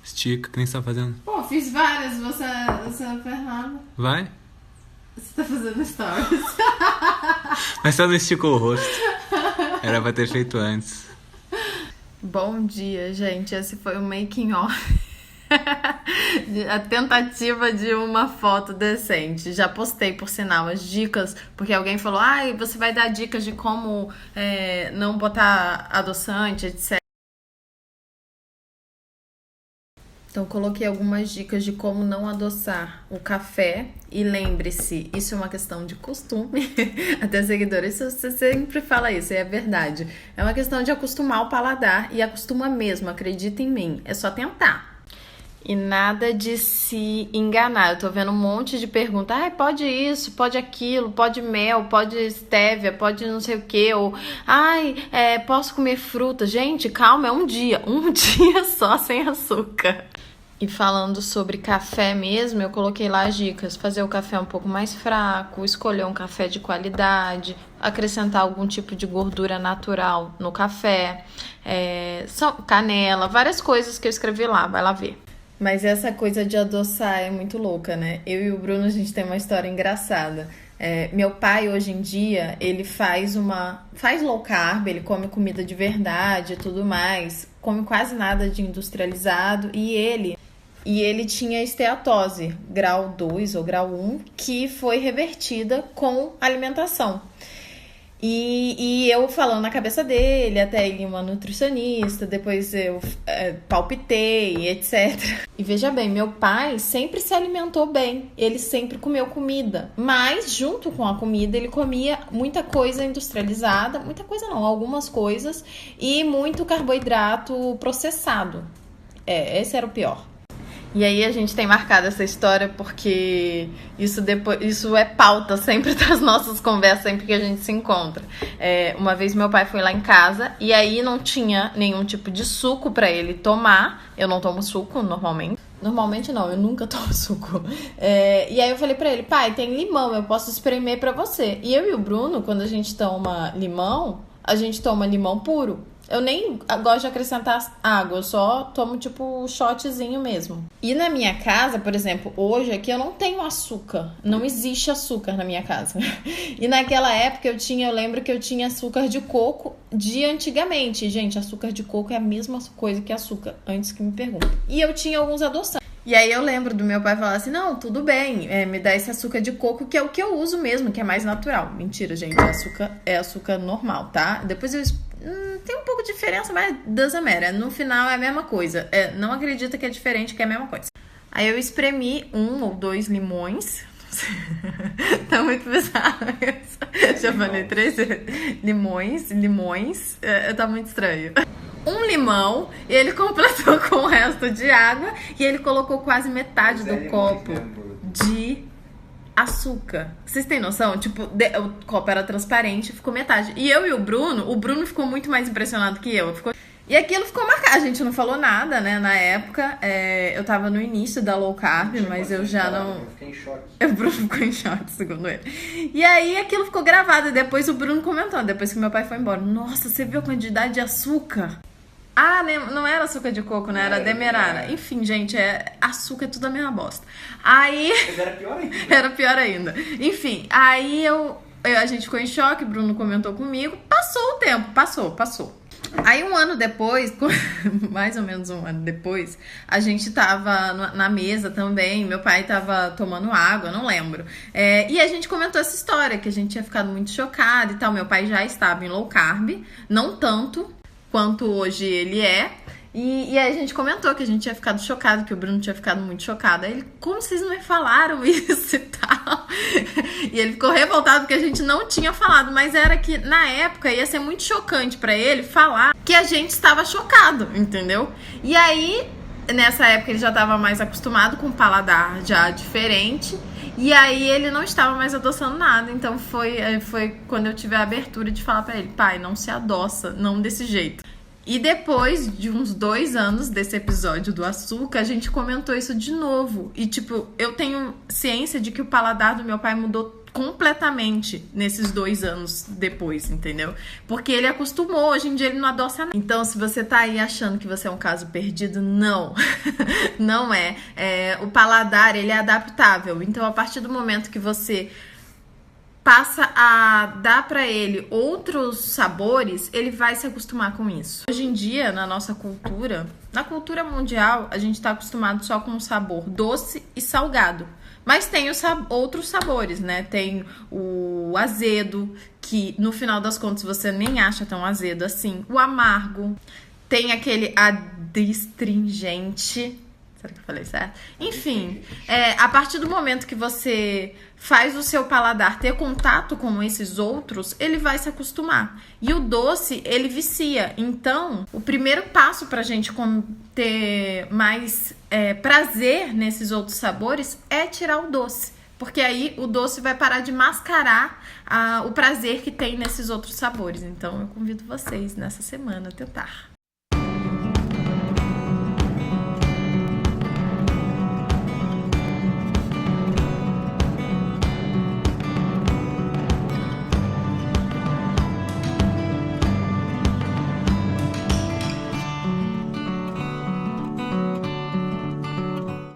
Estica, que nem você tá fazendo. Pô, fiz várias, você fez nada. Vai? Você tá fazendo stories. Mas só não esticou o rosto. Era pra ter feito antes. Bom dia, gente. Esse foi o making off. A tentativa de uma foto decente. Já postei, por sinal, as dicas, porque alguém falou, você vai dar dicas de como não botar adoçante, etc. Então, coloquei algumas dicas de como não adoçar o café. E lembre-se, isso é uma questão de costume. Até seguidores, você sempre fala isso, é verdade. É uma questão de acostumar o paladar. E acostuma mesmo, acredita em mim. É só tentar. E nada de se enganar. Eu tô vendo um monte de perguntas. Pode isso, pode aquilo, pode mel, pode stevia, pode não sei o que. Ou, posso comer fruta. Gente, calma, é um dia só sem açúcar. E falando sobre café mesmo, eu coloquei lá as dicas. Fazer o café um pouco mais fraco, escolher um café de qualidade, acrescentar algum tipo de gordura natural no café, canela, várias coisas que eu escrevi lá, vai lá ver. Mas essa coisa de adoçar é muito louca, né? Eu e o Bruno, a gente tem uma história engraçada. Meu pai, hoje em dia, ele faz low carb, ele come comida de verdade e tudo mais, come quase nada de industrializado, e ele tinha esteatose, grau 2 ou grau 1, que foi revertida com alimentação. E eu falando na cabeça dele, até ele uma nutricionista, depois eu palpitei, etc. E veja bem, meu pai sempre se alimentou bem, ele sempre comeu comida, mas junto com a comida ele comia muita coisa industrializada, muita coisa não, algumas coisas, e muito carboidrato processado. Esse era o pior. E aí a gente tem marcado essa história porque isso é pauta sempre das nossas conversas, sempre que a gente se encontra. Uma vez meu pai foi lá em casa e aí não tinha nenhum tipo de suco pra ele tomar. Eu não tomo suco normalmente. Normalmente não, eu nunca tomo suco. E aí eu falei pra ele, pai, tem limão, eu posso espremer pra você. E eu e o Bruno, quando a gente toma limão puro. Eu nem gosto de acrescentar água, eu só tomo tipo shotzinho mesmo. E na minha casa, por exemplo, hoje aqui eu não tenho açúcar. Não existe açúcar na minha casa. E naquela época eu lembro que eu tinha açúcar de coco de antigamente. Gente, açúcar de coco é a mesma coisa que açúcar, antes que me perguntem. E eu tinha alguns adoçantes. E aí eu lembro do meu pai falar assim, não, tudo bem, me dá esse açúcar de coco, que é o que eu uso mesmo, que é mais natural. Mentira, gente, é açúcar normal, tá? Depois tem um pouco de diferença, mas doesn't matter. No final é a mesma coisa. Não acredita que é diferente, que é a mesma coisa. Aí eu espremi 1 ou 2 limões. Tá muito bizarro isso. Já falei 3 limões. Tá muito estranho. Um limão, e ele completou com o resto de água, e ele colocou quase metade do copo de açúcar. Vocês têm noção? Tipo, o copo era transparente, ficou metade. E eu e o Bruno ficou muito mais impressionado que eu. E aquilo ficou marcado. A gente não falou nada, né? Na época, eu tava no início da low carb, mas eu já não... Eu fiquei em choque. O Bruno ficou em choque, segundo ele. E aí, aquilo ficou gravado. E depois o Bruno comentou, depois que meu pai foi embora. Nossa, você viu a quantidade de açúcar? Não era açúcar de coco, né? Era demerara. Enfim, gente, açúcar é tudo a mesma bosta. Aí... Mas era pior ainda. Era pior ainda. Enfim, aí a gente ficou em choque, o Bruno comentou comigo. Passou o tempo, passou. Aí um ano depois, mais ou menos um ano depois, a gente tava na mesa também, meu pai tava tomando água, não lembro. E a gente comentou essa história, que a gente tinha ficado muito chocado e tal. Meu pai já estava em low carb, não tanto quanto hoje ele é. E aí a gente comentou que a gente tinha ficado chocado, que o Bruno tinha ficado muito chocado. Aí ele, como vocês não me falaram isso e tal? E ele ficou revoltado porque a gente não tinha falado, mas era que na época ia ser muito chocante pra ele falar que a gente estava chocado, entendeu? E aí, nessa época ele já estava mais acostumado com o paladar já diferente. E aí ele não estava mais adoçando nada. Então foi quando eu tive a abertura de falar pra ele, pai, não se adoça, não desse jeito. E depois de uns 2 anos desse episódio do açúcar, a gente comentou isso de novo. E tipo, eu tenho ciência de que o paladar do meu pai mudou completamente nesses 2 anos depois, entendeu? Porque ele acostumou, hoje em dia ele não adoça nada. Então, se você tá aí achando que você é um caso perdido, não. Não é. O paladar, ele é adaptável. Então, a partir do momento que você passa a dar pra ele outros sabores, ele vai se acostumar com isso. Hoje em dia, na nossa cultura, na cultura mundial, a gente tá acostumado só com o sabor doce e salgado. Mas tem outros sabores, né? Tem o azedo, que no final das contas você nem acha tão azedo assim. O amargo. Tem aquele adstringente. Será que eu falei certo? Enfim, a partir do momento que você faz o seu paladar ter contato com esses outros, ele vai se acostumar. E o doce, ele vicia. Então, o primeiro passo pra gente ter mais prazer nesses outros sabores é tirar o doce. Porque aí o doce vai parar de mascarar o prazer que tem nesses outros sabores. Então, eu convido vocês nessa semana a tentar.